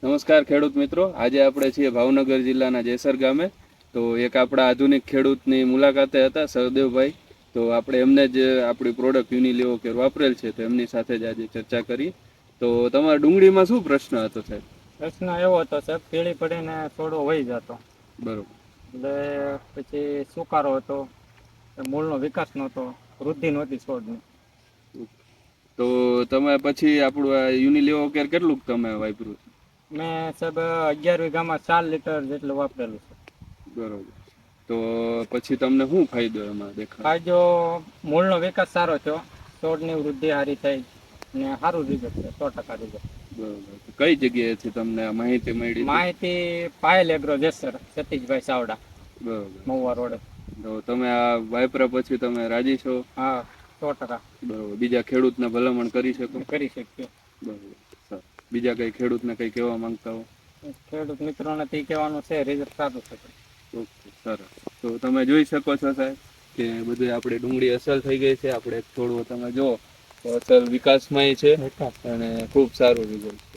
નમસ્કાર ખેડૂત મિત્રો, આજે આપણે છીએ ભાવનગર જિલ્લાના જેસર ગામે. તો એક આપણા આધુનિક ખેડૂતની મુલાકાતે હતા, સહદેવભાઈ. તો આપણે એમને જ આપણી પ્રોડક્ટ યુનિલિવો કેર વાપરેલ છે, તો એમની સાથે જ આજે ચર્ચા કરી. તો તમારા ડુંગળીમાં શું પ્રશ્ન હતો સાહેબ? પ્રશ્ન એવો હતો સાહેબ, પીળી પડીને થોડો વહી જતો, બરોબર. એટલે પછી સુકારો હતો, મૂળનો વિકાસ નહોતો, વૃદ્ધિ નહોતી છોડની. તો તમે પછી આપણું આ યુનિલિવો કેર કેટલું તમે વાપર્યું? મેં સાહેબ 11 વીઘામાં 4 લીટર જેટલું વાપરેલું છે. બરોબર. તો પછી તમને શું ફાયદો એમાં દેખાય? ફાયદો, મૂળનો વિકાસ સારો થયો, છોડની વૃદ્ધિ સારી થઈ ને સારું રિઝલ્ટ છે, 100% રિઝલ્ટ. બરોબર. કઈ જગ્યાએથી તમને આ માહિતી મળી? માહિતી પાયલ એગ્રો જેસર, સતીશભાઈ ચાવડા, બરોબર. મહુવા રોડે. તો તમે આ વાપર્યા પછી તમે રાજી છો? હા, 100%. બરોબર. બીજા ખેડૂતને ભલામણ કરી શકો? કરી શકીએ. બરોબર. સારું. બીજા કઈ ખેડૂતને કઈ કહેવા માંગતા હો? ખેડૂત મિત્રોને તે કહેવાનું છે, રિઝલ્ટ સારું છે. ઓકે, સરસ. તો તમે જોઈ શકો છો સાહેબ કે બધું આપણે ડુંગળી અસલ થઈ ગઈ છે. આપણે થોડું તમે જો તો અસલ વિકાસમાં છે અને ખૂબ સારું રિઝલ્ટ.